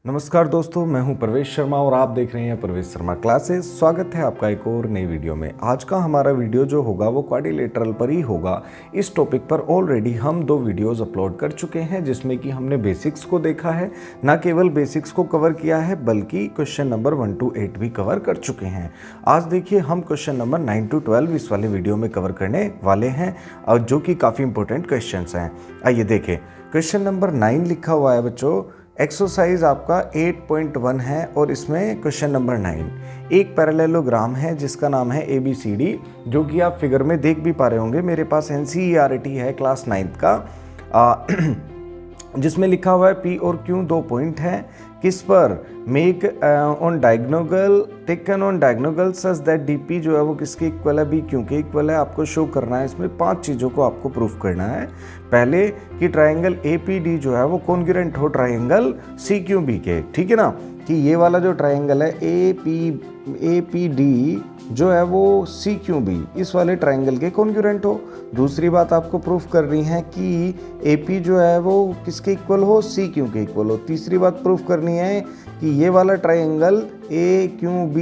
नमस्कार दोस्तों, मैं हूं प्रवेश शर्मा और आप देख रहे हैं प्रवेश शर्मा क्लासेस। स्वागत है आपका एक और नई वीडियो में। आज का हमारा वीडियो जो होगा वो क्वाड्रिलेटरल पर ही होगा। इस टॉपिक पर ऑलरेडी हम 2 वीडियोस अपलोड कर चुके हैं जिसमें कि हमने बेसिक्स को देखा है। ना केवल बेसिक्स को कवर किया है बल्कि क्वेश्चन नंबर 1 to 8 भी कवर कर चुके हैं। आज देखिए हम क्वेश्चन नंबर 9 to 12 इस वाले वीडियो में कवर करने वाले हैं और जो कि काफ़ी इंपॉर्टेंट क्वेश्चन हैं। आइए देखें, क्वेश्चन नंबर 9 लिखा हुआ है बच्चों। एक्सरसाइज आपका 8.1 है और इसमें क्वेश्चन नंबर 9 एक पैरेललोग्राम है जिसका नाम है ABCD, जो कि आप फिगर में देख भी पा रहे होंगे। मेरे पास NCERT है क्लास 9th का जिसमें लिखा हुआ है P और Q 2 पॉइंट है। किस पर? Make on diagonal taken on diagonal such that DP जो है वो किसके इक्वल है? BQ के इक्वल है। आपको शो करना है, इसमें 5 चीज़ों को आपको प्रूफ करना है। पहले कि ट्रायंगल APD जो है वो कॉन्ग्रुएंट हो ट्रायंगल CQB के, ठीक है ना, कि ये वाला जो ट्रायंगल है APD जो है वो CQB इस वाले ट्रायंगल के कॉन्ग्रुएंट हो। दूसरी बात आपको प्रूफ करनी है कि AP जो है वो किसके इक्वल हो? CQ के इक्वल हो। तीसरी बात प्रूफ करनी है कि ये वाला triangle AQB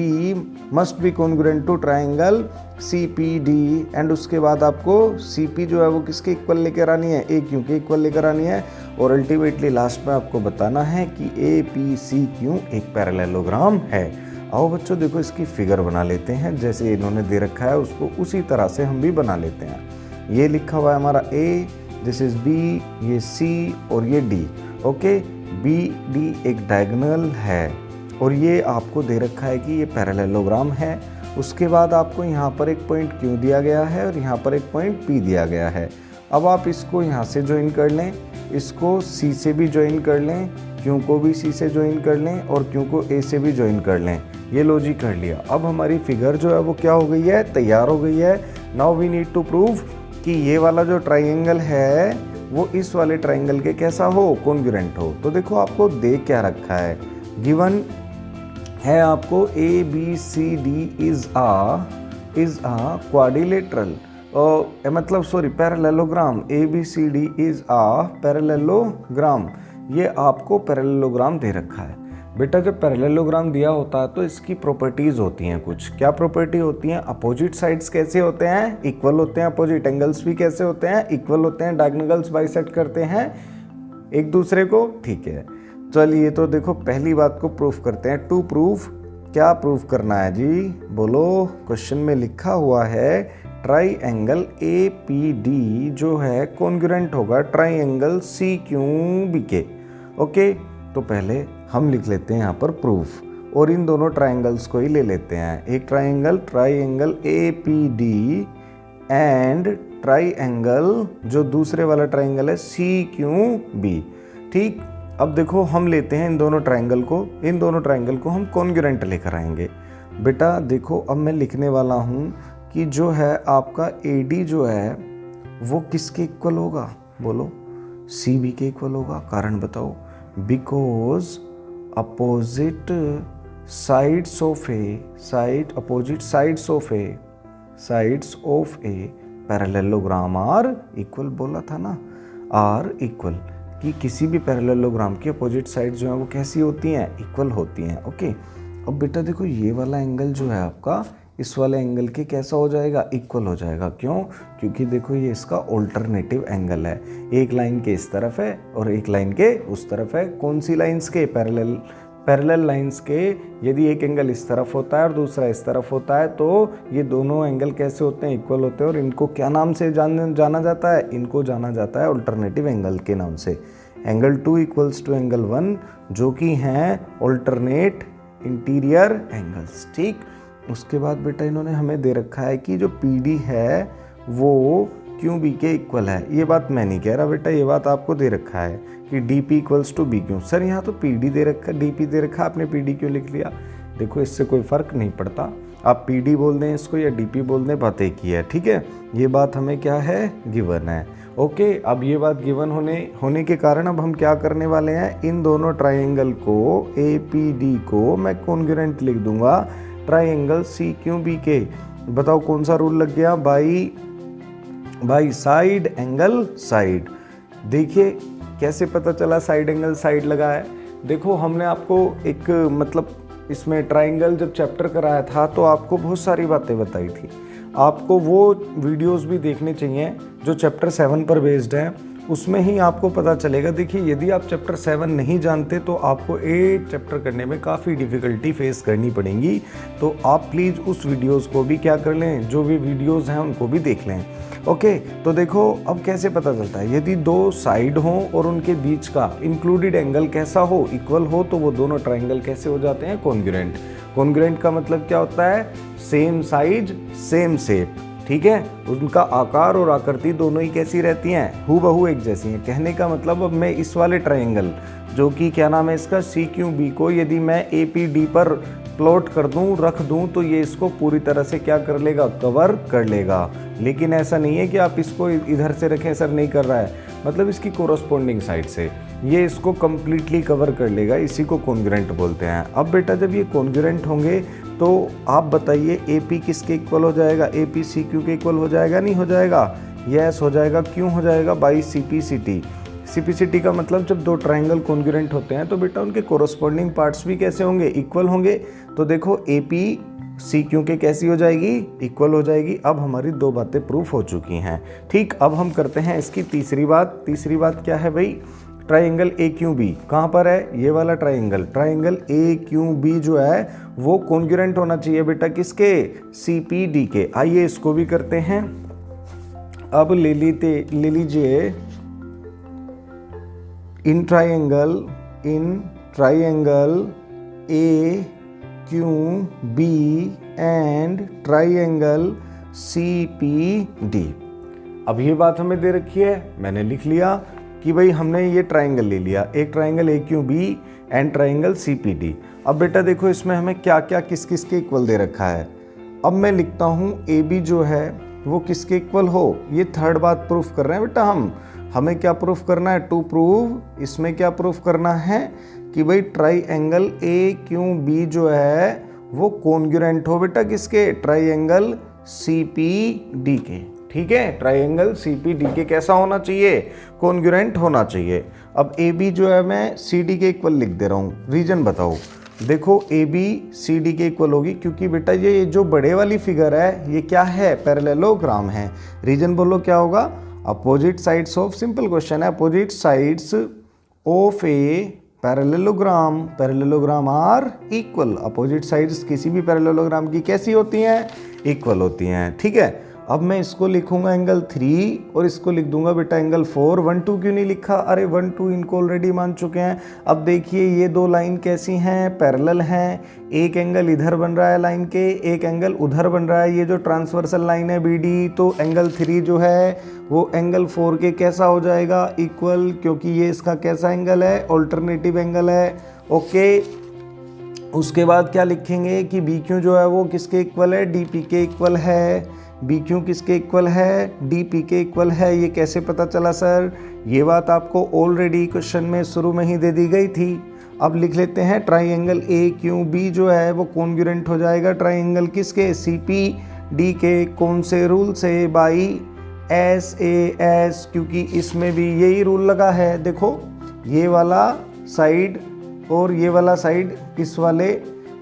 must be congruent to triangle CPD and उसके बाद आपको CP जो है वो किसके इक्वल लेकर आनी है? AQ के इक्वल लेकर आनी है। और अल्टीमेटली लास्ट में आपको बताना है कि APCQ एक पैरेललोग्राम है। आओ बच्चों देखो इसकी फिगर बना लेते हैं, जैसे इन्होंने दे रखा है उसको उसी तरह से हम भी बना लेते हैं। ये लिखा हुआ है हमारा A, दिस इज B, ये C और ये D। ओके, BD एक डायगोनल है और ये आपको दे रखा है कि ये पैरेललोग्राम है। उसके बाद आपको यहाँ पर एक पॉइंट Q दिया गया है और यहाँ पर एक पॉइंट P दिया गया है। अब आप इसको यहाँ से ज्वाइन कर लें, इसको C से भी ज्वाइन कर लें, Q को भी C से ज्वाइन कर लें और Q को A से भी ज्वाइन कर लें। ये लो जी, कर लिया। अब हमारी फिगर जो है वो क्या हो गई है? तैयार हो गई है। Now we need to prove कि ये वाला जो ट्राइंगल है वो इस वाले ट्राइंगल के कैसा हो? कॉन्ग्रुएंट हो। तो देखो आपको दे क्या रखा है, गिवन है आपको ABCD इज आ क्वाड्रिलेटरल मतलब sorry parallelogram. ABCD is a parallelogram. ये आपको पैरेललोग्राम दे रखा है। बेटा जब पैरेललोग्राम दिया होता है तो इसकी प्रॉपर्टीज़ होती हैं कुछ। क्या प्रॉपर्टी होती हैं? अपोजिट साइड्स कैसे होते हैं? इक्वल होते हैं। अपोजिट एंगल्स भी कैसे होते हैं? इक्वल होते हैं। डायगोनल्स बाइसेक्ट करते हैं एक दूसरे को, ठीक है। चलिए तो देखो पहली बात को प्रूफ करते हैं। टू प्रूफ, क्या प्रूफ करना है जी? बोलो। क्वेश्चन में लिखा हुआ है ट्राइंगल APD जो है कॉन्ग्रुएंट होगा ट्राइंगल CQB के। ओके, तो पहले हम लिख लेते हैं यहाँ पर प्रूफ और इन दोनों ट्राइंगल्स को ही ले लेते हैं। एक ट्राइंगल APD एंड ट्राइंगल जो दूसरे वाला ट्राइंगल है CQB, ठीक। अब देखो हम लेते हैं इन दोनों ट्राइंगल को हम कॉन्ग्रुएंट लेकर आएंगे। बेटा देखो अब मैं लिखने वाला हूँ कि जो है आपका AD जो है वो किसके इक्वल होगा? बोलो, CB के इक्वल होगा। कारण बताओ। Because opposite sides of a parallelogram are equal। बोला था ना, आर इक्वल, कि किसी भी पैरेललोग्राम की अपोजिट साइड जो है वो कैसी होती हैं? इक्वल होती हैं। ओके, अब बेटा देखो ये वाला एंगल जो है आपका इस वाले एंगल के कैसा हो जाएगा? इक्वल हो जाएगा। क्यों? क्योंकि देखो ये इसका ऑल्टरनेटिव एंगल है। एक लाइन के इस तरफ है और एक लाइन के उस तरफ है। कौन सी लाइंस के? पैरेलल लाइंस के। यदि एक एंगल इस तरफ होता है और दूसरा इस तरफ होता है तो ये दोनों एंगल कैसे होते हैं? इक्वल होते हैं। और इनको क्या नाम से जाना जाता है? इनको जाना जाता है ऑल्टरनेटिव एंगल के नाम से। एंगल 2 इक्वल्स टू एंगल 1 जो कि हैं ऑल्टरनेट इंटीरियर एंगल्स, ठीक। उसके बाद बेटा इन्होंने हमें दे रखा है कि जो PD है वो QB के इक्वल है। ये बात मैं नहीं कह रहा बेटा, ये बात आपको दे रखा है कि DP equals to BQ। Sir यहाँ तो PD दे रखा, DP दे रखा, आपने PD क्यों लिख लिया? देखो इससे कोई फ़र्क नहीं पड़ता, आप PD बोल दें इसको या DP बोल दें, बात एक ही है, ठीक है। ये बात हमें क्या है? गिवन है। ओके, अब ये बात गिवन होने के कारण अब हम क्या करने वाले हैं? इन दोनों ट्राइंगल को APD को मैं कॉन्ग्रुएंट लिख दूंगा ट्राइंगल CQB के। बताओ कौन सा रूल लग गया? By side angle side. देखिए कैसे पता चला साइड एंगल साइड लगा है? देखो हमने आपको एक मतलब इसमें ट्राइंगल जब चैप्टर कराया था तो आपको बहुत सारी बातें बताई थी। आपको वो वीडियोस भी देखने चाहिए जो चैप्टर 7 पर बेस्ड हैं, उसमें ही आपको पता चलेगा। देखिए यदि आप चैप्टर 7 नहीं जानते तो आपको 8 चैप्टर करने में काफ़ी डिफ़िकल्टी फेस करनी पड़ेगी। तो आप प्लीज़ उस वीडियोस को भी क्या कर लें, जो भी वीडियोस हैं उनको भी देख लें। ओके, तो देखो अब कैसे पता चलता है, यदि दो साइड हों और उनके बीच का इंक्लूडेड एंगल कैसा हो, इक्वल हो, तो वो दोनों ट्राइंगल कैसे हो जाते हैं, कॉन्ग्रुएंट। कॉन्ग्रुएंट का मतलब क्या होता है, सेम साइज सेम शेप, ठीक है, उनका आकार और आकृति दोनों ही कैसी रहती हैं, हूबहू एक जैसी हैं। कहने का मतलब अब मैं इस वाले ट्रायंगल जो कि क्या नाम है इसका, CQB को यदि मैं APD पर प्लॉट कर दूं, रख दूं, तो ये इसको पूरी तरह से क्या कर लेगा, कवर कर लेगा। लेकिन ऐसा नहीं है कि आप इसको इधर से रखें, सर नहीं कर रहा है, मतलब इसकी कोरस्पॉन्डिंग साइड से ये इसको कम्प्लीटली कवर कर लेगा, इसी को कॉन्ग्रुएंट बोलते हैं। अब बेटा जब ये कॉन्ग्रुएंट होंगे तो आप बताइए AP किसके इक्वल हो जाएगा, AP CQ के इक्वल हो जाएगा, नहीं हो जाएगा, यस हो जाएगा। क्यों हो जाएगा, बाई CPCT। CPCT का मतलब जब दो ट्रायंगल कॉन्ग्रुएंट होते हैं तो बेटा उनके कोरस्पॉन्डिंग पार्ट्स भी कैसे होंगे, इक्वल होंगे। तो देखो AP CQ के कैसी हो जाएगी, इक्वल हो जाएगी। अब हमारी दो बातें प्रूफ हो चुकी हैं। ठीक, अब हम करते हैं इसकी तीसरी बात। तीसरी बात क्या है भाई, ट्राइंगल AQB कहाँ पर है, ये वाला ट्राइंगल AQB जो है वो कॉन्ग्रुएंट होना चाहिए बेटा किसके, CPD के। आइए इसको भी करते हैं। अब ले लीजिए in triangle AQB and triangle CPD। अब ये बात हमें दे रखी है, मैंने लिख लिया कि भाई हमने ये ट्राइंगल ले लिया, एक triangle AQB and triangle CPD। अब बेटा देखो इसमें हमें क्या क्या किस किस के इक्वल दे रखा है। अब मैं लिखता हूँ AB जो है वो किसके इक्वल हो, ये थर्ड बात प्रूफ कर रहे हैं बेटा हमें क्या प्रूफ करना है, टू प्रूव, इसमें क्या प्रूफ करना है कि भाई ट्राइंगल AQB जो है वो कॉन्ग्रुएंट हो बेटा किसके, ट्राइंगल CPD के। ठीक है, ट्राइंगल CPD के कैसा होना चाहिए, कॉन्ग्रुएंट होना चाहिए। अब AB जो है मैं CD के इक्वल लिख दे रहा हूँ, रीजन बताओ। देखो AB CD के इक्वल होगी क्योंकि बेटा ये जो बड़े वाली फिगर है ये क्या है, पैरेललोग्राम है। रीजन बोलो क्या होगा, opposite sides of, simple question है, opposite sides of a parallelogram are equal. Opposite sides किसी भी पैरेललोग्राम की कैसी होती हैं, इक्वल होती हैं। ठीक है, अब मैं इसको लिखूंगा एंगल 3 और इसको लिख दूंगा बेटा एंगल 4। 1 2 क्यों नहीं लिखा, अरे 1 2 इनको ऑलरेडी मान चुके हैं। अब देखिए ये दो लाइन कैसी हैं, पैरेलल हैं। एक एंगल इधर बन रहा है लाइन के, एक एंगल उधर बन रहा है, ये जो ट्रांसवर्सल लाइन है BD, तो एंगल 3 जो है वो एंगल 4 के कैसा हो जाएगा, इक्वल, क्योंकि ये इसका कैसा एंगल है, ऑल्टरनेटिव एंगल है। ओके, उसके बाद क्या लिखेंगे कि BQ जो है वो किसके इक्वल है, DP के इक्वल है। BQ किसके इक्वल है, DP के इक्वल है। ये कैसे पता चला सर, ये बात आपको ऑलरेडी क्वेश्चन में शुरू में ही दे दी गई थी। अब लिख लेते हैं ट्राइंगल AQB जो है वो कॉन्ग्रुएंट हो जाएगा ट्राइंगल किसके, CPD के। कौन से रूल से, बाई SAS, क्योंकि इसमें भी यही रूल लगा है। देखो ये वाला साइड और ये वाला साइड इस वाले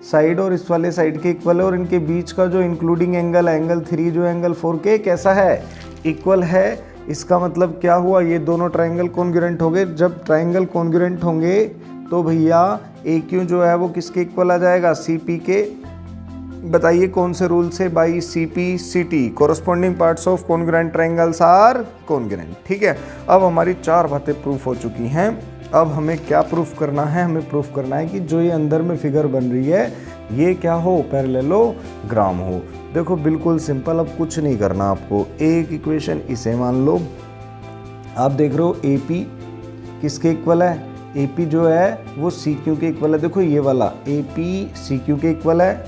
साइड और इस वाले साइड के इक्वल है, और इनके बीच का जो इंक्लूडिंग एंगल है एंगल 3 जो एंगल 4 के कैसा है, इक्वल है। इसका मतलब क्या हुआ, ये दोनों ट्राइंगल कॉन्ग्रुएंट होंगे। जब ट्राइंगल कॉन्ग्रुएंट होंगे तो भैया AQ जो है वो किसके इक्वल आ जाएगा, CP के। बताइए कौन से रूल से, by CPCT, corresponding parts of congruent triangles are congruent. ठीक है, अब हमारी 4 बातें प्रूफ हो चुकी हैं। अब हमें क्या प्रूफ करना है, हमें प्रूफ करना है कि जो ये अंदर में फिगर बन रही है ये क्या हो, पैरेललोग्राम हो। देखो बिल्कुल सिंपल, अब कुछ नहीं करना आपको। एक इक्वेशन इसे मान लो, आप देख रहे हो AP किसके इक्वल है, AP जो है वो CQ के इक्वल है। देखो ये वाला AP CQ के इक्वल है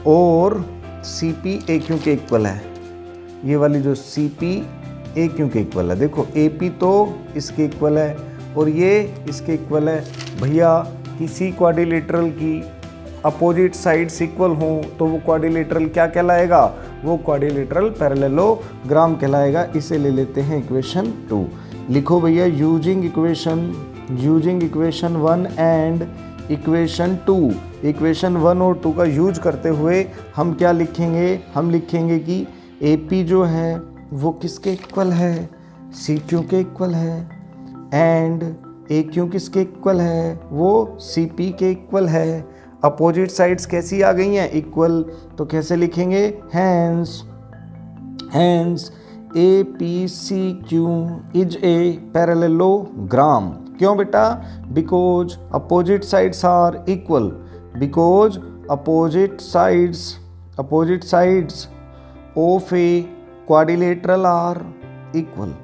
और CP AQ के इक्वल है। ये वाली जो CP AQ के इक्वल है, देखो AP तो इसके इक्वल है और ये इसके इक्वल है। भैया किसी क्वाड्रिलेटरल की अपोजिट साइड्स इक्वल हों तो वो क्वाड्रिलेटरल क्या कहलाएगा, वो क्वाड्रिलेटरल पैरेललोग्राम कहलाएगा। इसे ले लेते हैं इक्वेशन 2। लिखो भैया, using equation using equation 1 and equation 2, equation 1 और 2 का यूज करते हुए हम क्या लिखेंगे, हम लिखेंगे कि AP जो है वो किसके इक्वल है, CQ के इक्वल है, एंड AQ किसके इक्वल है, वो CP के इक्वल है। अपोजिट साइड्स कैसी आ गई हैं, इक्वल, तो कैसे लिखेंगे, hence APCQ is a parallelogram. क्यों बेटा, because opposite sides are equal, because opposite sides of a quadrilateral are equal.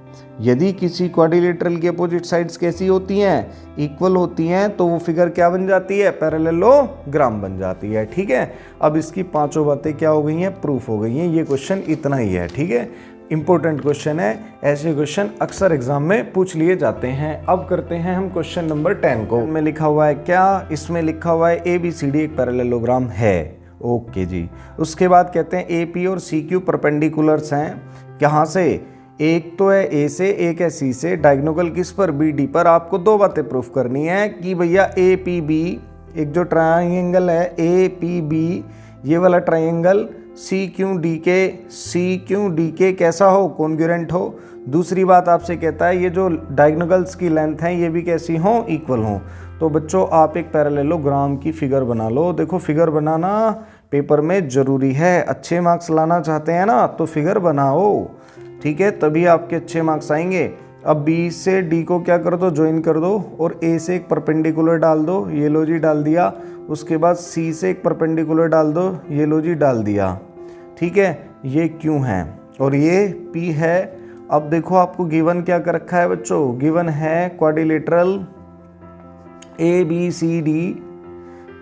यदि किसी क्वाड्रिलेटरल की अपोजिट साइड्स कैसी होती हैं, इक्वल होती हैं, तो वो फिगर क्या बन जाती है, पैरेललोग्राम बन जाती है। ठीक है, अब इसकी पांचों बातें क्या हो गई हैं, प्रूफ हो गई हैं। ये क्वेश्चन इतना ही है। ठीक है, इंपॉर्टेंट क्वेश्चन है, ऐसे क्वेश्चन अक्सर एग्जाम में पूछ लिए जाते हैं। अब करते हैं हम क्वेश्चन नंबर 10 को। में लिखा हुआ है क्या, इसमें लिखा हुआ है ABCD एक पैरेललोग्राम है। ओके जी, उसके बाद कहते हैं AP और CQ परपेंडिकुलर्स हैं। कहाँ से, एक तो है A से, एक है C से, डायगोनल किस पर, BD पर। आपको दो बातें प्रूफ करनी है कि भैया APB, एक जो ट्रायंगल है APB, ये वाला ट्रायंगल CQDK कैसा हो, कॉन्ग्रुएंट हो। दूसरी बात आपसे कहता है ये जो डायगोनल्स की लेंथ है ये भी कैसी हो, इक्वल हो। तो बच्चों आप एक पैरेललोग्राम की फिगर बना लो। देखो फिगर बनाना पेपर में ज़रूरी है, अच्छे मार्क्स लाना चाहते हैं ना तो फिगर बनाओ। ठीक है, तभी आपके अच्छे मार्क्स आएंगे। अब B से D को क्या कर दो, ज्वाइन कर दो, और A से एक परपेंडिकुलर डाल दो, ये लो जी डाल दिया। उसके बाद C से एक परपेंडिकुलर डाल दो, ये लो जी डाल दिया। ठीक है, ये Q है और ये P है। अब देखो आपको गिवन क्या कर रखा है बच्चों, गिवन है quadrilateral ABCD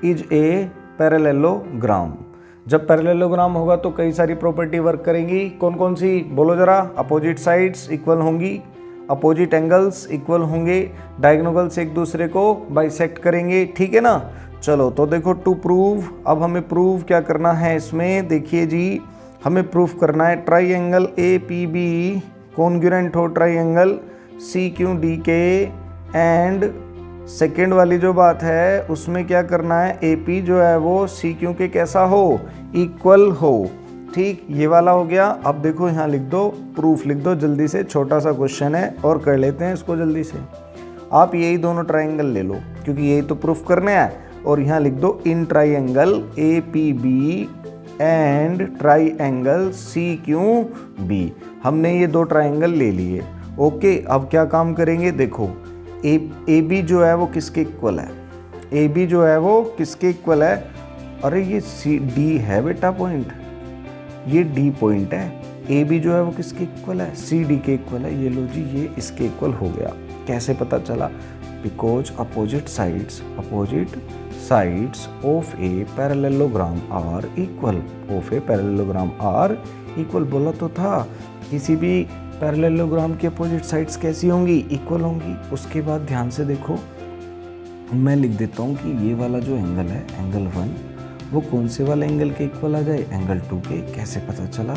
is a parallelogram. जब पैरेललोग्राम होगा तो कई सारी प्रॉपर्टी वर्क करेंगी। कौन कौन सी बोलो जरा, अपोजिट साइड्स इक्वल होंगी, अपोजिट एंगल्स इक्वल होंगे, डायगोनल्स एक दूसरे को बाइसेक्ट करेंगे। ठीक है ना, चलो तो देखो टू प्रूव, अब हमें प्रूव क्या करना है इसमें, देखिए जी हमें प्रूफ करना है ट्राइंगल APB कॉन्ग्रुएंट हो ट्राइंगल CQDK, एंड सेकेंड वाली जो बात है उसमें क्या करना है, AP जो है वो CQ के कैसा हो, इक्वल हो। ठीक, ये वाला हो गया। अब देखो यहाँ लिख दो, प्रूफ लिख दो जल्दी से, छोटा सा क्वेश्चन है और कर लेते हैं इसको जल्दी से। आप यही दोनों ट्राइंगल ले लो क्योंकि यही तो प्रूफ करने हैं, और यहाँ लिख दो in triangle APB and triangle CQB। हमने ये दो ट्राइंगल ले लिए। ओके, अब क्या काम करेंगे, देखो AB जो है वो किसके इक्वल है, AB जो है वो किसके इक्वल है, अरे ये D है बेटा पॉइंट, ये D पॉइंट है। AB जो है वो किसके इक्वल है, CD के इक्वल है। ये लो जी, ये इसके इक्वल हो गया। कैसे पता चला, because opposite sides of a parallelogram are equal, of a parallelogram are equal. बोला तो था किसी भी पैरेललोग्राम की अपोजिट साइड्स कैसी होंगी, इक्वल होंगी। उसके बाद ध्यान से देखो, मैं लिख देता हूँ कि ये वाला जो एंगल है, एंगल 1, वो कौन से वाले एंगल के इक्वल आ जाए, एंगल 2 के। कैसे पता चला,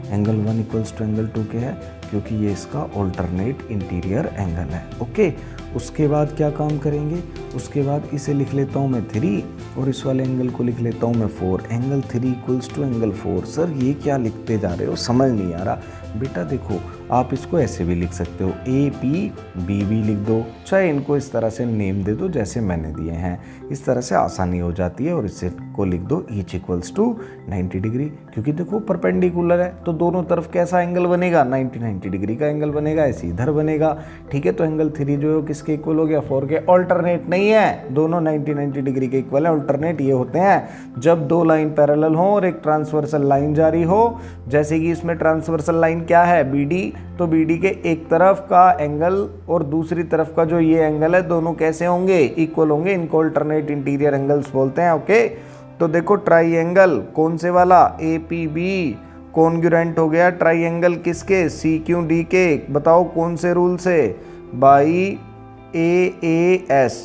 एंगल 1 इक्वल्स टू एंगल 2 के है, क्योंकि ये इसका ऑल्टरनेट इंटीरियर एंगल है। ओके, उसके बाद क्या काम करेंगे, उसके बाद इसे लिख लेता हूँ मैं 3 और इस वाले एंगल को लिख लेता हूँ मैं 4। Angle 3 equals to angle 4। Sir ये क्या लिखते जा रहे हो, समझ नहीं आ रहा। बेटा देखो, आप इसको ऐसे भी लिख सकते हो, APB भी लिख दो, चाहे इनको इस तरह से नेम दे दो जैसे मैंने दिए हैं, इस तरह से आसानी हो जाती है। और इससे को लिख दो ईच इक्वल्स टू 90 डिग्री, क्योंकि देखो परपेंडिकुलर है तो दोनों तरफ कैसा एंगल बनेगा, 90 डिग्री का एंगल बनेगा, ऐसे इधर बनेगा। ठीक है, तो एंगल 3 जो है किसके इक्वल हो गया, 4 के। ऑल्टरनेट नहीं है, दोनों 90 डिग्री के इक्वल है। ऑल्टरनेट ये होते हैं जब दो लाइन पैरेलल हो और एक ट्रांसवर्सल लाइन जारी हो। जैसे कि इसमें ट्रांसवर्सल लाइन क्या है, BD, तो BD के एक तरफ का एंगल और दूसरी तरफ का जो ये एंगल है, दोनों कैसे होंगे, इक्वल होंगे। इनको अल्टरनेट इंटीरियर एंगल्स बोलते हैं। ओके, तो देखो ट्राइंगल कौन से वाला, APB कॉन्ग्रुएंट हो गया ट्राइंगल किसके, CQD के। बताओ कौन से रूल से, बाई AAS।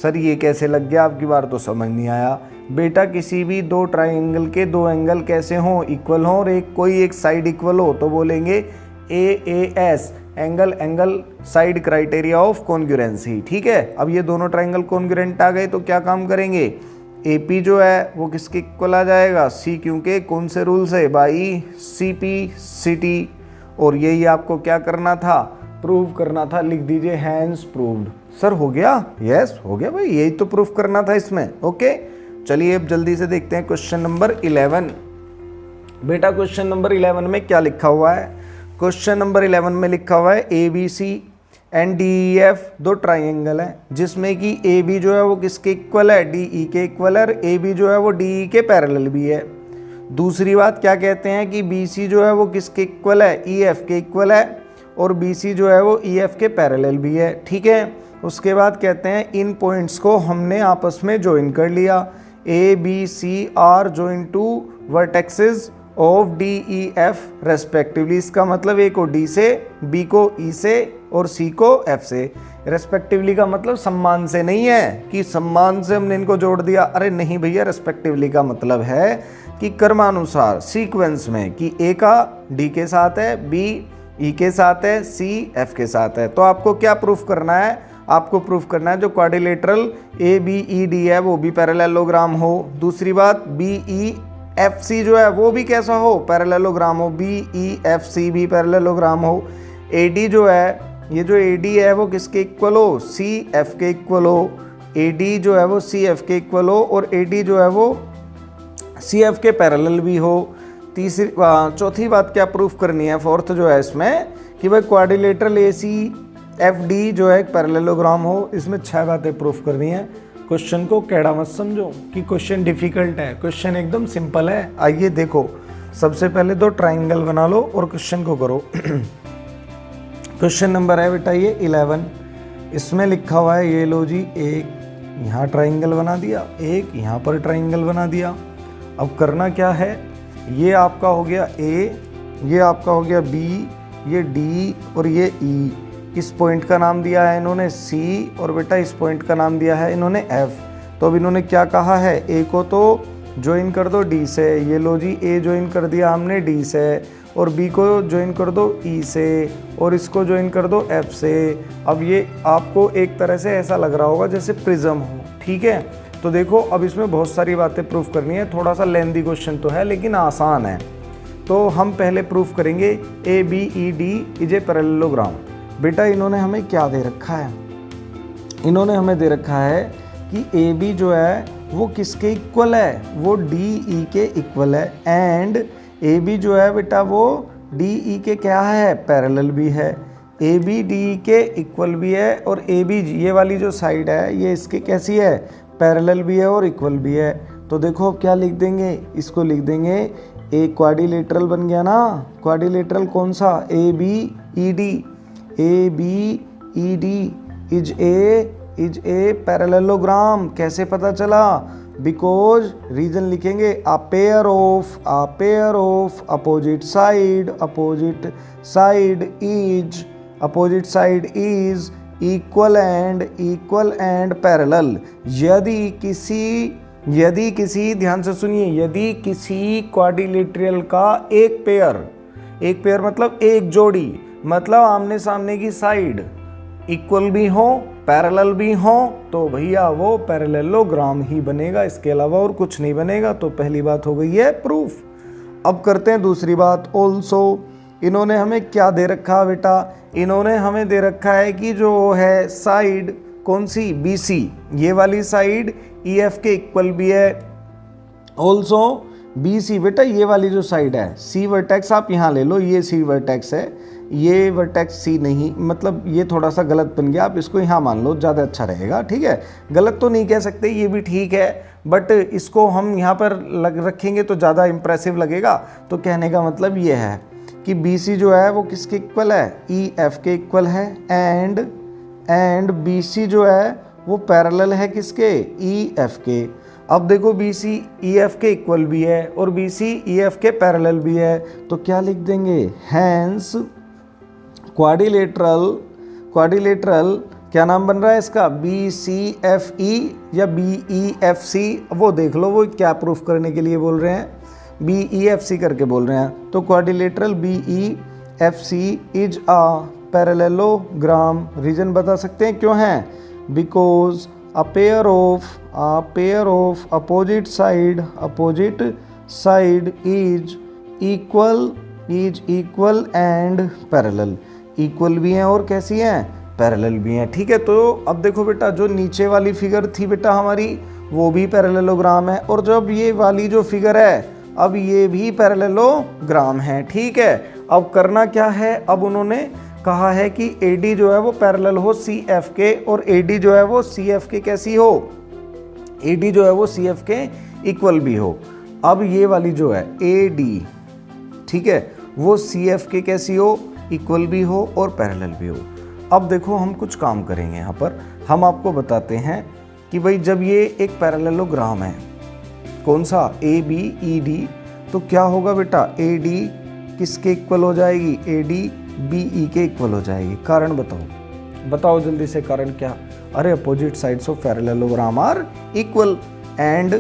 सर ये कैसे लग गया, आपकी बार तो समझ नहीं आया। बेटा किसी भी दो ट्राइंगल के दो एंगल कैसे हों, इक्वल हों, और एक कोई एक साइड इक्वल हो तो बोलेंगे AAS angle angle side criteria of congruency. ठीक है, अब ये दोनों ट्राइंगल कॉन्ग्रुएंट आ गए तो क्या काम करेंगे, AP जो है वो किसके इक्वल आ जाएगा, C, क्योंकि कौन से रूल से, बाई CP/CT। और यही आपको क्या करना था, प्रूव करना था, लिख दीजिए हैंस प्रूव्ड। सर हो गया, यस हो गया भाई, यही तो प्रूफ करना था इसमें। ओके चलिए अब जल्दी से देखते हैं क्वेश्चन नंबर 11। बेटा क्वेश्चन नंबर 11 में क्या लिखा हुआ है, क्वेश्चन नंबर 11 में लिखा हुआ है ABC एंड DEF दो ट्राइंगल है जिसमें कि AB जो है वो किसके इक्वल है, DE के इक्वल है, और AB जो है वो DE के पैरेलल भी है। दूसरी बात क्या कहते हैं कि BC जो है वो किसके इक्वल है, EF के इक्वल है, और BC जो है वो EF के पैरेलल भी है। ठीक है, उसके बाद कहते हैं इन पॉइंट्स को हमने आपस में ज्वाइन कर लिया, ABC are join to vertexes of DEF respectively. इसका मतलब A को D से, B को E से और C को F से। रेस्पेक्टिवली का मतलब सम्मान से नहीं है कि सम्मान से हमने इनको जोड़ दिया, अरे नहीं भैया, रेस्पेक्टिवली का मतलब है कि क्रमानुसार सीक्वेंस में कि A का D के साथ है, B E के साथ है, C F के साथ है। तो आपको क्या प्रूफ करना है, आपको प्रूफ करना है जो क्वाड्रिलेटरल ABED है वो भी पैरेललोग्राम हो। दूसरी बात BEFC जो है वो भी कैसा हो, पैरेललोग्राम हो, BEFC भी पैरेललोग्राम हो। AD जो है, ये जो AD है वो किसके इक्वल हो, CF के इक्वल हो। AD जो है वो CF के इक्वल हो और AD जो है वो CF के पैरेलल भी हो। चौथी बात क्या प्रूफ करनी है, फोर्थ जो है इसमें कि भाई क्वाड्रिलेटरल ACFD जो है एक पैरेललोग्राम हो। इसमें 6 बातें प्रूफ करनी है। क्वेश्चन को कैड़ा मत समझो कि क्वेश्चन डिफिकल्ट है, क्वेश्चन एकदम सिंपल है। आइए देखो, सबसे पहले दो ट्राइंगल बना लो और क्वेश्चन को करो। क्वेश्चन नंबर है बेटा ये 11, इसमें लिखा हुआ है ये लो जी, एक यहाँ ट्राइंगल बना दिया, एक यहाँ पर ट्राइंगल बना दिया। अब करना क्या है, ये आपका हो गया A, ये आपका हो गया B, ये D और ये E। इस पॉइंट का नाम दिया है इन्होंने C और बेटा इस पॉइंट का नाम दिया है इन्होंने F। तो अब इन्होंने क्या कहा है, A को तो ज्वाइन कर दो D से, ये लो जी A ज्वाइन कर दिया हमने D से, और B को ज्वाइन कर दो E से, और इसको ज्वाइन कर दो F से। अब ये आपको एक तरह से ऐसा लग रहा होगा जैसे प्रिज्म हो। ठीक है, तो देखो अब इसमें बहुत सारी बातें प्रूफ करनी है, थोड़ा सा लेंदी क्वेश्चन तो है लेकिन आसान है। तो हम पहले प्रूफ करेंगे ABED इज ए पैरेललोग्राम। बेटा इन्होंने हमें क्या दे रखा है, इन्होंने हमें दे रखा है कि AB जो है वो किसके इक्वल है, वो DE के इक्वल है, एंड AB जो है बेटा वो DE के क्या है, पैरेलल भी है। AB DE के इक्वल भी है और AB ये वाली जो साइड है ये इसके कैसी है, पैरेलल भी है और इक्वल भी है। तो देखो अब क्या लिख देंगे, इसको लिख देंगे एक क्वाड्रिलेटरल बन गया ना। क्वाड्रिलेटरल कौन सा, ABED। ABED is a parallelogram. कैसे पता चला, बिकॉज रीजन लिखेंगे अ pair of opposite side is equal and parallel. यदि किसी ध्यान से सुनिए, यदि किसी क्वाड्रिलेटरल का एक पेयर मतलब एक जोड़ी, मतलब आमने सामने की साइड इक्वल भी हो पैरेलल भी हो, तो भैया वो पैरेललोग्राम ही बनेगा, इसके अलावा और कुछ नहीं बनेगा। तो पहली बात हो गई है प्रूफ। अब करते हैं दूसरी बात। ऑल्सो इन्होंने हमें क्या दे रखा बेटा, इन्होंने हमें दे रखा है कि जो है साइड कौन सी, BC, ये वाली साइड EF के इक्वल भी है। ऑल्सो BC बेटा ये वाली जो साइड है, C वर्टेक्स आप यहाँ ले लो, ये C वर्टेक्स है, ये वर्टेक्स C नहीं, मतलब ये थोड़ा सा गलत बन गया, आप इसको यहाँ मान लो, ज़्यादा अच्छा रहेगा। ठीक है, गलत तो नहीं कह सकते, ये भी ठीक है, बट इसको हम यहाँ पर रखेंगे तो ज़्यादा इंप्रेसिव लगेगा। तो कहने का मतलब ये है कि BC जो है वो किसके इक्वल है, EF के इक्वल है, एंड BC जो है वो पैरेलल है किसके, EF के। अब देखो BC EF के इक्वल भी है और BC EF के पैरेलल भी है, तो क्या लिख देंगे, हैंस क्वाड्रिलेटरल क्या नाम बन रहा है इसका, BCFE या BEFC। वो देख लो वो क्या प्रूफ करने के लिए बोल रहे हैं, BEFC करके बोल रहे हैं। तो quadrilateral BEFC F C is a parallelogram. Reason बता सकते हैं क्यों है? Because a pair of opposite side is equal and parallel। Equal भी हैं और कैसी हैं? पैरेलल भी हैं। ठीक है, तो अब देखो बेटा, जो नीचे वाली फिगर थी बेटा हमारी, वो भी पैरेललोग्राम है, और जब ये वाली जो फिगर है, अब ये भी पैरेललोग्राम है। ठीक है, अब करना क्या है? अब उन्होंने कहा है कि AD जो है वो पैरेलल हो CF के, और AD जो है वो CF के कैसी हो? AD जो है वो CF के इक्वल भी हो। अब ये वाली जो है AD, ठीक है, वो CF के कैसी हो? इक्वल भी हो और पैरेलल भी हो। अब देखो हम कुछ काम करेंगे यहाँ पर, हम आपको बताते हैं कि भाई जब ये एक पैरेललोग्राम है, कौन सा? ABED, तो क्या होगा बेटा? AD किसके इक्वल हो जाएगी? AD BE के इक्वल हो जाएगी। कारण बताओ जल्दी से, कारण क्या? अरे opposite sides of parallelogram are equal, and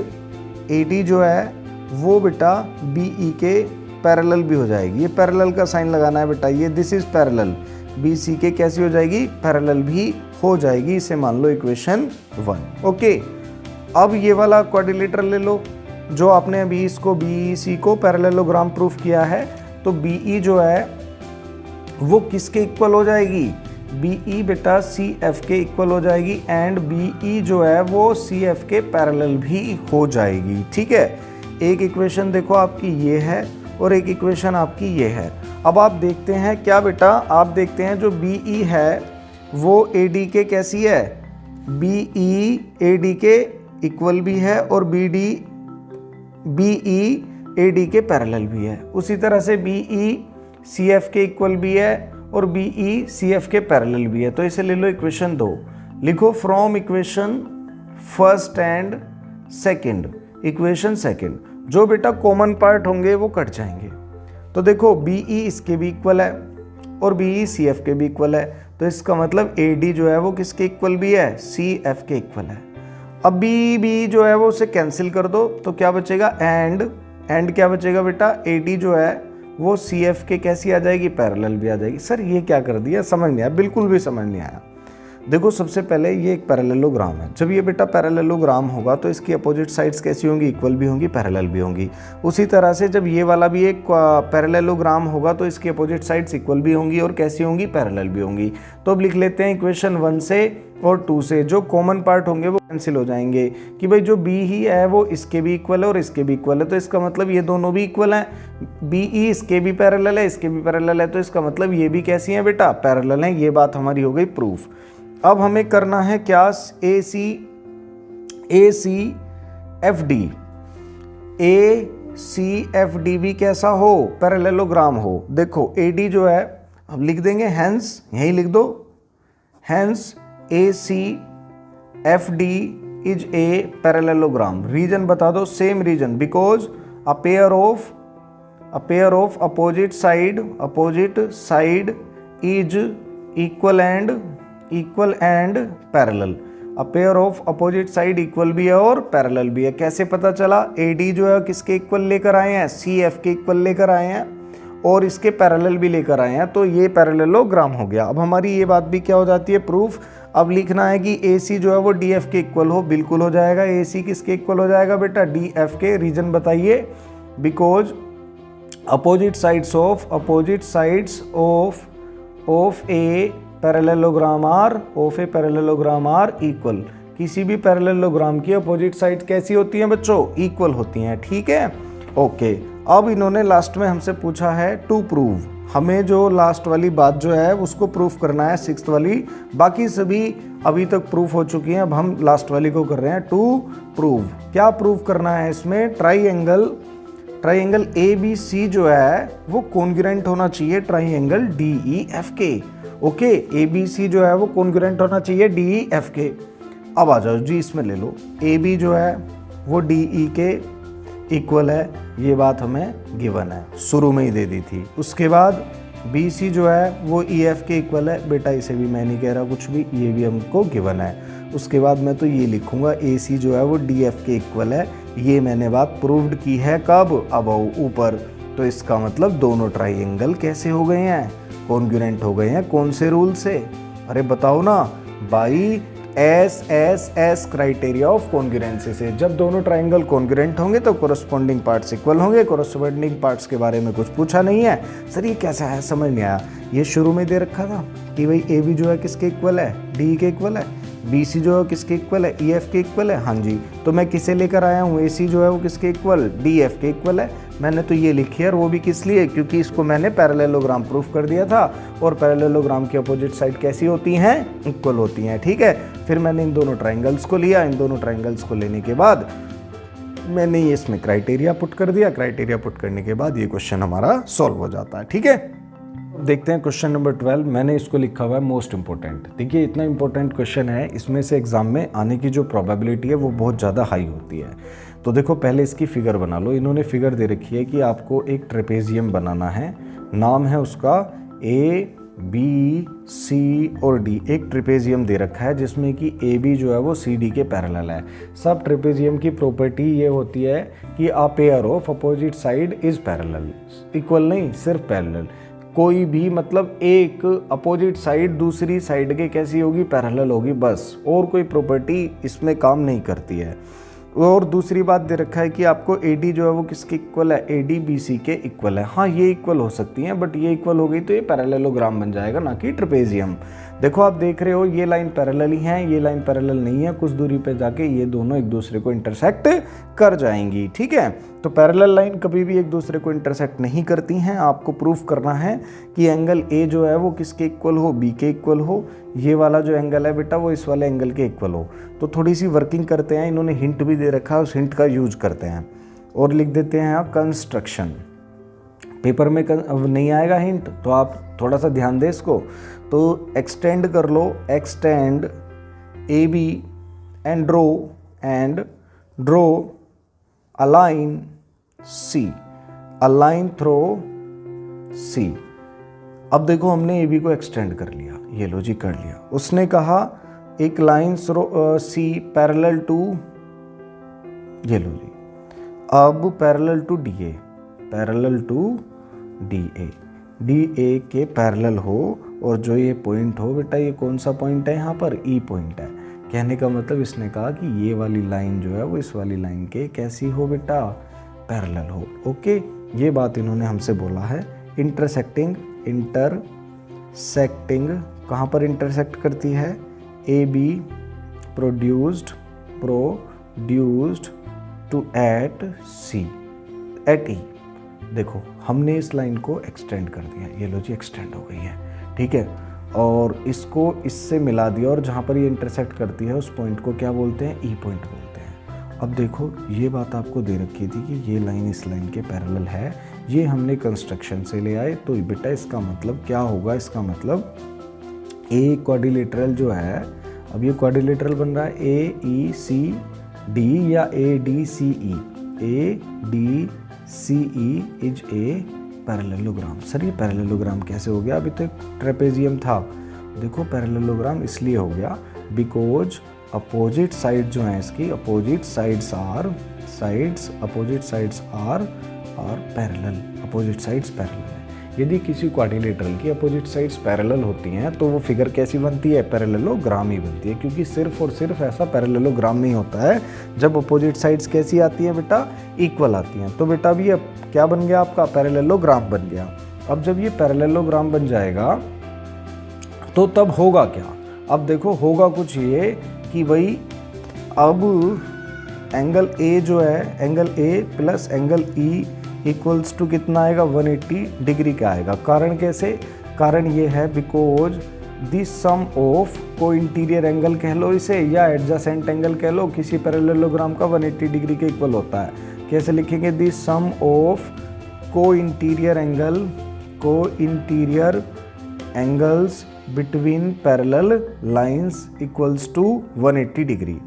AD जो है वो बेटा BE के पैरेलल भी हो जाएगी। ये पैरेलल का साइन लगाना है बेटा, ये दिस इज पैरेलल, BC के कैसी हो जाएगी? पैरेलल भी हो जाएगी। इसे मान लो इक्वेशन 1। ओके, अब ये वाला क्वाड्रिलेटरल ले लो, जो आपने अभी इसको BEC को पैरेललोग्राम प्रूफ किया है, तो BE जो है वो किसके इक्वल हो जाएगी? BE बेटा CF के इक्वल हो जाएगी, एंड BE जो है वो CF के पैरेलल भी हो जाएगी। ठीक है, एक इक्वेशन देखो आपकी ये है और एक इक्वेशन आपकी ये है। अब आप देखते हैं क्या बेटा? आप देखते हैं जो BE है वो AD के कैसी है? BE AD के इक्वल भी है, और BE AD के पैरेलल भी है। उसी तरह से BE CF के इक्वल भी है और BE CF के पैरेलल भी है। तो इसे ले लो इक्वेशन 2। लिखो from equation first and second, equation second, जो बेटा कॉमन पार्ट होंगे वो कट जाएंगे। तो देखो BE इसके भी इक्वल है और BE CF के भी इक्वल है, तो इसका मतलब AD जो है वो किसके इक्वल भी है? CF के इक्वल है। अब BE जो है वो उसे कैंसिल कर दो, तो क्या बचेगा? एंड क्या बचेगा बेटा? AD जो है वो CF के कैसी आ जाएगी? पैरेलल भी आ जाएगी। सर ये क्या कर दिया? समझ नहीं आया, बिल्कुल भी समझ नहीं आया। देखो सबसे पहले ये एक पैरेललोग्राम है, जब ये बेटा पैरेललोग्राम होगा तो इसकी अपोजिट साइड्स कैसी होंगी? इक्वल भी होंगी, पैरेलल भी होंगी। उसी तरह से जब ये वाला भी एक पैरेललोग्राम होगा तो इसकी अपोजिट साइड्स इक्वल भी होंगी और कैसी होंगी? पैरेलल भी होंगी। तो अब लिख लेते हैं इक्वेशन 1 से और 2 से, जो कॉमन पार्ट होंगे वो कैंसिल हो जाएंगे, कि भाई जो BE ही है वो इसके भी इक्वल है और इसके भी इक्वल है, तो इसका मतलब ये दोनों भी इक्वल हैं। BE इसके भी पैरेलल है, इसके भी पैरेलल है, तो इसका मतलब ये भी कैसी हैं बेटा? पैरेलल हैं। ये बात हमारी हो गई प्रूफ। अब हमें करना है क्या? ACFD भी कैसा हो? पैरेललोग्राम हो। देखो AD जो है, अब लिख देंगे हैंस, यही लिख दो, hence ACFD is a parallelogram. Reason बता दो, same reason, because a pair of opposite side is equal and parallel. A pair of opposite side equal भी है और पैरेलल भी है। कैसे पता चला? AD जो है किसके इक्वल लेकर आए हैं? CF के इक्वल लेकर आए हैं और इसके पैरेलल भी लेकर आए हैं, तो ये पैरेललोग्राम हो गया। अब हमारी ये बात भी क्या हो जाती है? प्रूफ। अब लिखना है कि AC जो है वो DF के इक्वल हो। बिल्कुल हो जाएगा। AC किसके इक्वल हो जाएगा बेटा? DF के। रीजन बताइए। Because opposite sides of a parallelogram are equal. किसी भी पैरेललोग्राम की अपोजिट साइड कैसी होती हैं बच्चों? इक्वल होती हैं। ठीक है, ओके। अब इन्होंने लास्ट में हमसे पूछा है टू प्रूव। हमें जो लास्ट वाली बात जो है उसको प्रूफ करना है, 6th वाली। बाकी सभी अभी तक प्रूफ हो चुकी हैं, अब हम लास्ट वाली को कर रहे हैं टू प्रूव। क्या प्रूफ करना है इसमें? ट्राइएंगल ABC जो है वो कॉन्ग्रुएंट होना चाहिए ट्राइएंगल DEF के। ओके, ABC जो है वो कॉन्ग्रुएंट होना चाहिए DEF के। अब आ जाओ जी, इसमें ले लो, AB जो है वो DE के इक्वल है, ये बात हमें गिवन है, शुरू में ही दे दी थी। उसके बाद BC जो है वो EF के इक्वल है, बेटा इसे भी मैं नहीं कह रहा कुछ भी, ये भी हमको गिवन है। उसके बाद मैं तो ये लिखूंगा AC जो है वो DF के इक्वल है, ये मैंने बात प्रूव्ड की है। कब? अब ऊपर। तो इसका मतलब दोनों ट्राइंगल कैसे हो गए हैं, कॉन्ग्रुएंट हो गए हैं। कौन से रूल से, अरे बताओ ना, by S criteria of congruency से। जब दोनों ट्राइंगल कॉन्ग्रुएंट होंगे तो कोरस्पॉन्डिंग पार्ट्स इक्वल होंगे। कोरस्पॉन्डिंग पार्ट्स के बारे में कुछ पूछा नहीं है। सर ये कैसा है, समझ नहीं आया। ये शुरू में दे रखा था कि भाई ए बी जो है किसके इक्वल है, डी के इक्वल है, बी सी जो है किसके इक्वल है, ई एफ के इक्वल है। हाँ जी, तो मैं किसे लेकर आया हूँ, ए सी जो है वो किसके इक्वल, डी एफ के इक्वल है। मैंने तो ये लिखी है, और वो भी किस लिए, क्योंकि इसको मैंने पैरेललोग्राम प्रूफ कर दिया था, और पैरेललोग्राम की अपोजिट साइड कैसी होती हैं, इक्वल होती हैं। ठीक है, फिर मैंने इन दोनों ट्राइंगल्स को लिया। इन दोनों ट्राइंगल्स को लेने के बाद मैंने ये इसमें क्राइटेरिया पुट कर दिया। क्राइटेरिया पुट करने के बाद ये क्वेश्चन हमारा सॉल्व हो जाता है। ठीक है, देखते हैं क्वेश्चन नंबर 12। मैंने इसको लिखा हुआ है मोस्ट इंपॉर्टेंट। देखिए इतना इंपॉर्टेंट क्वेश्चन है, इसमें से एग्जाम में आने की जो प्रोबेबिलिटी है वो बहुत ज़्यादा हाई होती है। तो देखो पहले इसकी फिगर बना लो। इन्होंने फिगर दे रखी है कि आपको एक ट्रेपेजियम बनाना है, नाम है उसका ए बी सी और डी। एक ट्रेपेजियम दे रखा है जिसमें कि ए बी जो है वो सी डी के पैरेलल है। सब ट्रेपेजियम की प्रॉपर्टी ये होती है कि अ pair of opposite side is parallel, equal नहीं, सिर्फ पैरेलल। कोई भी मतलब एक अपोजिट साइड दूसरी साइड के कैसी होगी, पैरेलल होगी, बस। और कोई प्रॉपर्टी इसमें काम नहीं करती है। और दूसरी बात दे रखा है कि आपको AD जो है वो किसके इक्वल है, AD BC के इक्वल है। हाँ ये इक्वल हो सकती हैं, बट ये इक्वल हो गई तो ये पैरेललोग्राम बन जाएगा, ना कि ट्रेपेजियम। देखो आप देख रहे हो ये लाइन पैरेलल ही है, ये लाइन पैरेलल नहीं है। कुछ दूरी पे जाके ये दोनों एक दूसरे को इंटरसेक्ट कर जाएंगी। ठीक है, तो पैरेलल लाइन कभी भी एक दूसरे को इंटरसेक्ट नहीं करती हैं। आपको प्रूफ करना है कि एंगल A जो है वो किसके इक्वल हो, B के इक्वल हो। ये वाला जो एंगल है बेटा वो इस वाले एंगल के इक्वल हो। तो थोड़ी सी वर्किंग करते हैं, इन्होंने हिंट भी दे रखा है, उस हिंट का यूज करते हैं और लिख देते हैं आप कंस्ट्रक्शन। पेपर में अब नहीं आएगा हिंट, तो आप थोड़ा सा ध्यान दें इसको। तो एक्सटेंड कर लो, extend AB and draw a line C, a line through C। अब देखो हमने AB को एक्सटेंड कर लिया, ये लो जी कर लिया। उसने कहा एक लाइन C पैरेलल टू, ये लो जी, अब parallel to DA, parallel to DA के पैरेलल हो। और जो ये पॉइंट हो बेटा, ये कौन सा पॉइंट है, यहाँ पर E पॉइंट है। कहने का मतलब इसने कहा कि ये वाली लाइन जो है वो इस वाली लाइन के कैसी हो बेटा, पैरेलल हो। ओके, ये बात इन्होंने हमसे बोला है। इंटरसेक्टिंग कहाँ पर इंटरसेक्ट करती है, AB produced to at C at E। देखो हमने इस लाइन को एक्सटेंड कर दिया, ये लो जी एक्सटेंड हो गई है। ठीक है, और इसको इससे मिला दिया, और जहाँ पर ये इंटरसेक्ट करती है उस पॉइंट को क्या बोलते हैं, E पॉइंट बोलते हैं। अब देखो ये बात आपको दे रखी थी कि ये लाइन इस लाइन के पैरेलल है, ये हमने कंस्ट्रक्शन से ले आए। तो बेटा इसका मतलब क्या होगा, इसका मतलब ए क्वाड्रिलेटरल जो है, अब ये क्वाड्रिलेटरल बन रहा है AECD या ADCE, ADCE is a parallelogram. Sir ये पैरेललोग्राम कैसे हो गया, अभी तो एक ट्रेपेजियम था। देखो पैरेललोग्राम इसलिए हो गया बिकॉज अपोजिट साइड जो है इसकी, opposite sides are parallel, opposite sides parallel है। यदि किसी क्वाड्रिलेटरल की अपोजिट साइड्स पैरेलल होती हैं तो वो फिगर कैसी बनती है, पैरेललोग्राम ही बनती है। क्योंकि सिर्फ और सिर्फ ऐसा पैरेललोग्राम नहीं होता है जब अपोजिट साइड्स कैसी आती है बेटा, इक्वल आती हैं। तो बेटा अभी अब क्या बन गया आपका, पैरेललोग्राम बन गया। अब जब ये पैरेललोग्राम बन जाएगा तो तब होगा क्या, अब देखो होगा कुछ ये कि भाई अब एंगल A जो है, angle A plus angle E equals to कितना आएगा, 180 डिग्री का आएगा। कारण कैसे, कारण ये है because the sum of co interior angle कह लो इसे या एडजेसेंट एंगल कह लो, किसी पैरेललोग्राम का 180 डिग्री के इक्वल होता है। कैसे लिखेंगे, the sum of co interior angles between parallel lines equals to 180 degree.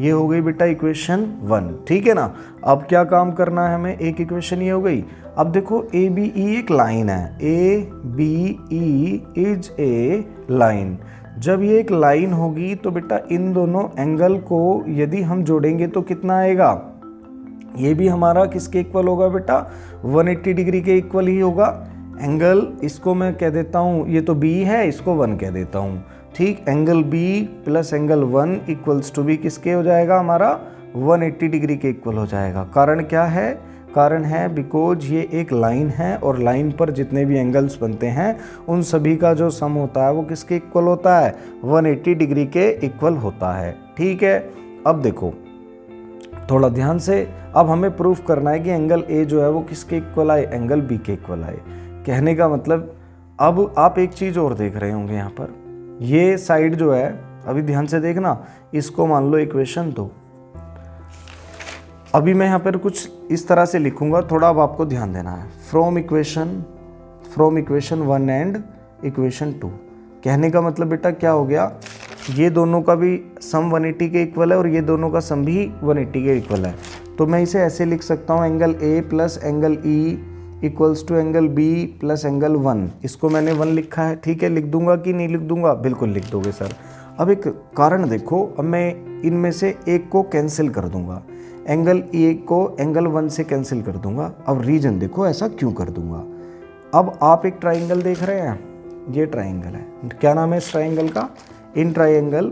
ये हो गई बेटा इक्वेशन 1। ठीक है ना, अब क्या काम करना है हमें, एक इक्वेशन ये हो गई। अब देखो ABE एक लाइन है, ABE इज ए लाइन। जब ये एक लाइन होगी तो बेटा इन दोनों एंगल को यदि हम जोड़ेंगे तो कितना आएगा, ये भी हमारा किसके इक्वल होगा बेटा, 180 डिग्री के इक्वल ही होगा। एंगल इसको मैं कह देता हूँ, ये तो बी है, इसको 1 कह देता हूँ, ठीक। Angle B plus angle 1 equals to B किसके हो जाएगा, हमारा 180 डिग्री के इक्वल हो जाएगा। कारण क्या है, कारण है बिकॉज ये एक लाइन है और लाइन पर जितने भी एंगल्स बनते हैं उन सभी का जो सम होता है वो किसके इक्वल होता है, 180 डिग्री के इक्वल होता है, ठीक है। अब देखो थोड़ा ध्यान से, अब हमें प्रूफ करना है कि एंगल ए जो है वो किसके इक्वल आए, एंगल बी के इक्वल आए। कहने का मतलब अब आप एक चीज़ और देख रहे होंगे यहाँ पर, ये साइड जो है, अभी ध्यान से देखना, इसको मान लो इक्वेशन 2। अभी मैं यहाँ पर कुछ इस तरह से लिखूंगा, थोड़ा अब आपको ध्यान देना है। From equation 1 and equation 2। कहने का मतलब बेटा क्या हो गया, ये दोनों का भी सम 180 के इक्वल है और ये दोनों का सम भी 180 के इक्वल है। तो मैं इसे ऐसे लिख सकता हूँ, angle A plus angle E equals to angle B plus angle 1। इसको मैंने 1 लिखा है, ठीक है। लिख दूंगा कि नहीं लिख दूंगा, बिल्कुल लिख दोगे सर। अब एक कारण देखो, अब मैं इनमें से एक को कैंसिल कर दूंगा, एंगल ए को एंगल 1 से कैंसिल कर दूंगा। अब रीजन देखो ऐसा क्यों कर दूंगा। अब आप एक ट्राइंगल देख रहे हैं, ये ट्राइंगल है, क्या नाम है इस ट्राइंगल का, इन ट्राइंगल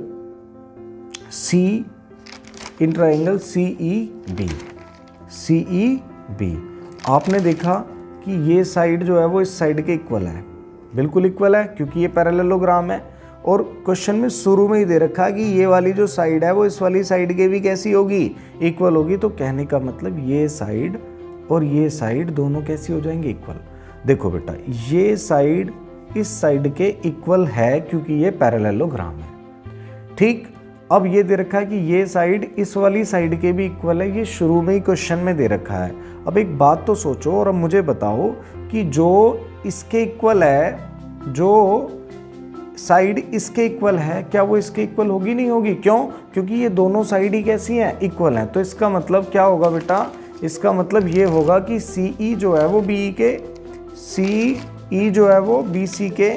CEB। आपने देखा कि ये साइड जो है वो इस साइड के इक्वल है, बिल्कुल इक्वल है, क्योंकि ये पैरेललोग्राम है। और क्वेश्चन में शुरू में ही दे रखा है कि ये वाली जो साइड है वो इस वाली साइड के भी कैसी होगी, इक्वल होगी। तो कहने का मतलब ये साइड और ये साइड दोनों कैसी हो जाएंगे, इक्वल। देखो बेटा, ये साइड इस साइड के इक्वल है क्योंकि ये पैरेललोग्राम है, ठीक। अब ये दे रखा है कि ये साइड इस वाली साइड के भी इक्वल है, ये शुरू में ही क्वेश्चन में दे रखा है। अब एक बात तो सोचो और अब मुझे बताओ कि जो इसके इक्वल है, जो साइड इसके इक्वल है, क्या वो इसके इक्वल होगी, नहीं होगी? क्यों? क्योंकि ये दोनों साइड ही कैसी हैं, इक्वल हैं। तो इसका मतलब क्या होगा बेटा, इसका मतलब ये होगा कि CE जो है वो BE के, CE जो है वो BC के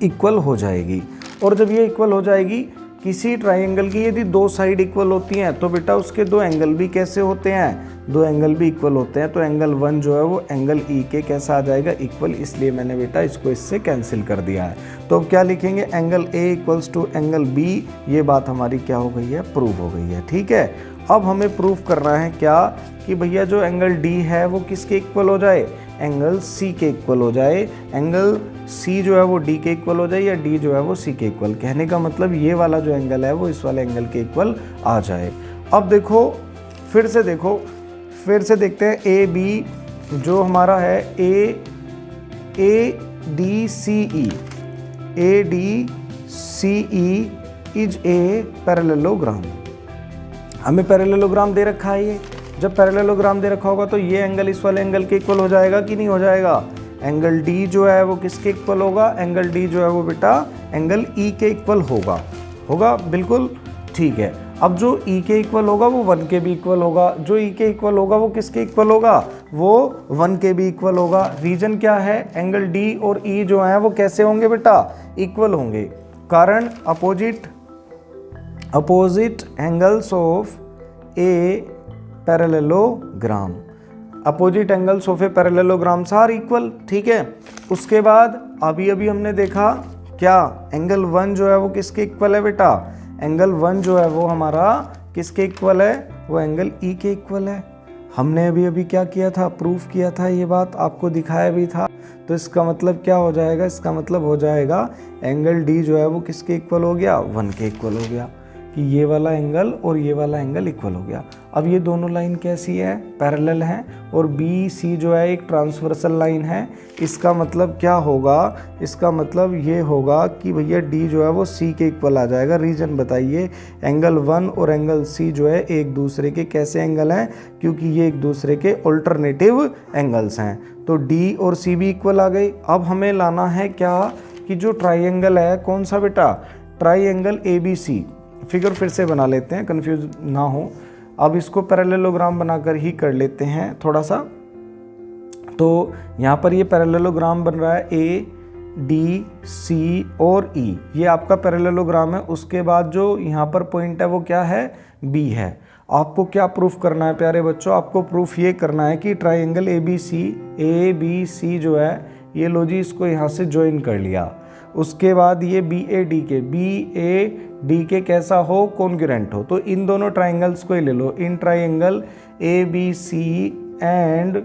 इक्वल हो जाएगी। और जब ये इक्वल हो जाएगी, किसी ट्राइंगल की यदि दो साइड इक्वल होती हैं तो बेटा उसके दो एंगल भी कैसे होते हैं, दो एंगल भी इक्वल होते हैं। तो एंगल 1 जो है वो एंगल E के कैसा आ जाएगा, इक्वल। इसलिए मैंने बेटा इसको इससे कैंसिल कर दिया है। तो अब क्या लिखेंगे, angle A equals to angle B। ये बात हमारी क्या हो गई है, प्रूव हो गई है, ठीक है। अब हमें प्रूफ करना है क्या, कि भैया जो एंगल D है वो किसके इक्वल हो जाए, एंगल C के इक्वल हो जाए। एंगल C जो है वो D के इक्वल हो जाए या D जो है वो C के इक्वल। कहने का मतलब ये वाला जो एंगल है वो इस वाले एंगल के इक्वल आ जाए। अब देखो फिर से देखते हैं AB जो हमारा है ADCE इज ए पैरेललोग्राम। हमें पैरेललोग्राम दे रखा है। ये जब पैरेललोग्राम दे रखा होगा तो ये एंगल इस वाले एंगल के इक्वल हो जाएगा कि नहीं हो जाएगा। एंगल D जो है वो किसके इक्वल होगा, एंगल D जो है वो बेटा एंगल E के इक्वल होगा बिल्कुल ठीक है। अब जो E के इक्वल होगा वो 1 के भी इक्वल होगा, जो E के इक्वल होगा वो किसके इक्वल होगा, वो 1 के भी इक्वल होगा। रीजन क्या है, एंगल D और E जो है वो कैसे होंगे बेटा, इक्वल होंगे। कारण opposite angles of a parallelogram, opposite angles of a parallelograms are equal, ठीक है। उसके बाद अभी हमने देखा क्या, एंगल 1 जो है वो किसके इक्वल है बेटा, एंगल 1 जो है वो हमारा किसके इक्वल है, वो एंगल E के इक्वल है। हमने अभी क्या किया था, प्रूफ किया था, ये बात आपको दिखाया भी था। तो इसका मतलब क्या हो जाएगा, इसका मतलब हो जाएगा एंगल D जो है वो किसके इक्वल हो गया, 1 के इक्वल हो गया, कि ये वाला एंगल और ये वाला एंगल इक्वल हो गया। अब ये दोनों लाइन कैसी है, पैरेलल है, और BC जो है एक ट्रांसवर्सल लाइन है। इसका मतलब क्या होगा, इसका मतलब ये होगा कि भैया D जो है वो C के इक्वल आ जाएगा। रीजन बताइए, एंगल 1 और एंगल C जो है एक दूसरे के कैसे एंगल हैं, क्योंकि ये एक दूसरे के ऑल्टरनेटिव एंगल्स हैं। तो D और C भी इक्वल आ गई। अब हमें लाना है क्या, कि जो ट्राइंगल है कौन सा बेटा, ट्राइंगल ABC। फिगर फिर से बना लेते हैं, कंफ्यूज ना हो। अब इसको पैरेललोग्राम बनाकर ही कर लेते हैं थोड़ा सा। तो यहाँ पर ये पैरेललोग्राम बन रहा है ADC और E, ये आपका पैरेललोग्राम है। उसके बाद जो यहाँ पर पॉइंट है वो क्या है, B है। आपको क्या प्रूफ करना है प्यारे बच्चों, आपको प्रूफ ये करना है कि ट्राइंगल ए बी सी जो है ये लो जी इसको यहाँ से ज्वाइन कर लिया। उसके बाद ये बी ए डी के कैसा हो, कॉन्ग्रुएंट हो। तो इन दोनों ट्राइंगल्स को ही ले लो, in triangle A B C and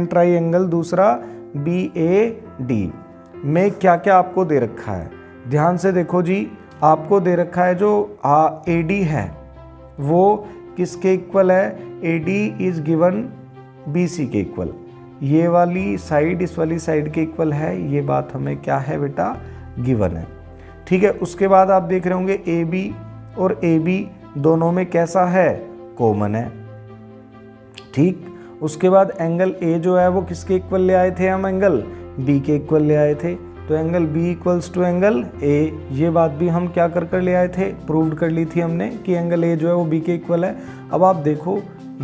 triangle दूसरा बी ए डी में क्या क्या आपको दे रखा है। ध्यान से देखो जी, आपको दे रखा है जो ए डी है वो किसके इक्वल है, A D is given B C के इक्वल। ये वाली साइड इस वाली साइड के इक्वल है, ये बात हमें क्या है बेटा, गिवन है। ठीक है, उसके बाद आप देख रहे होंगे ए बी और ए बी दोनों में कैसा है, कॉमन है। ठीक, उसके बाद एंगल ए जो है वो किसके इक्वल ले आए थे, हम एंगल बी के इक्वल ले आए थे। तो angle B equals to angle A, ये बात भी हम क्या कर ले आए थे, प्रूव्ड कर ली थी हमने कि एंगल ए जो है वो बी के इक्वल है। अब आप देखो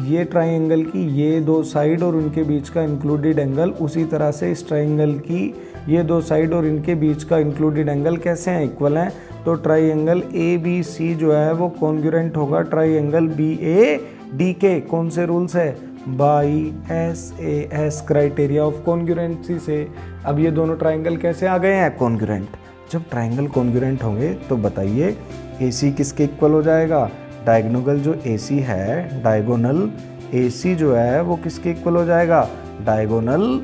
ये ट्राइंगल की ये दो साइड और उनके बीच का इंक्लूडेड एंगल, उसी तरह से इस ट्राइंगल की ये दो साइड और इनके बीच का इंक्लूडेड एंगल कैसे हैं, इक्वल हैं। तो ट्राइंगल ए बी सी जो है वो कॉन्ग्रुएंट होगा ट्राइंगल बी ए डी के। कौन से रूल्स है, by SAS criteria of congruency से। अब ये दोनों ट्राइंगल कैसे आ गए हैं, कॉन्ग्रुएंट। जब ट्राइंगल कॉन्ग्रुएंट होंगे तो बताइए AC किसके इक्वल हो जाएगा, डायगोनल जो AC है, डायगोनल AC जो है वो किसके इक्वल हो जाएगा, डायगोनल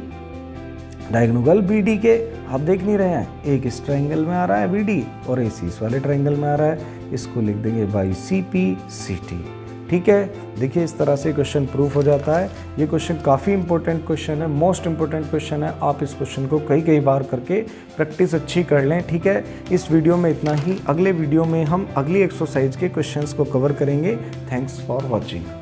BD के। आप देख नहीं रहे हैं, एक इस ट्राइंगल में आ रहा है BD और AC इस वाले ट्राइंगल में आ रहा है, इसको लिख देंगे बाई CPCT। ठीक है, देखिए इस तरह से क्वेश्चन प्रूफ हो जाता है। ये क्वेश्चन काफ़ी इंपॉर्टेंट क्वेश्चन है, मोस्ट इंपॉर्टेंट क्वेश्चन है। आप इस क्वेश्चन को कई बार करके प्रैक्टिस अच्छी कर लें। ठीक है, इस वीडियो में इतना ही। अगले वीडियो में हम अगली एक्सरसाइज के क्वेश्चंस को कवर करेंगे। Thanks for watching.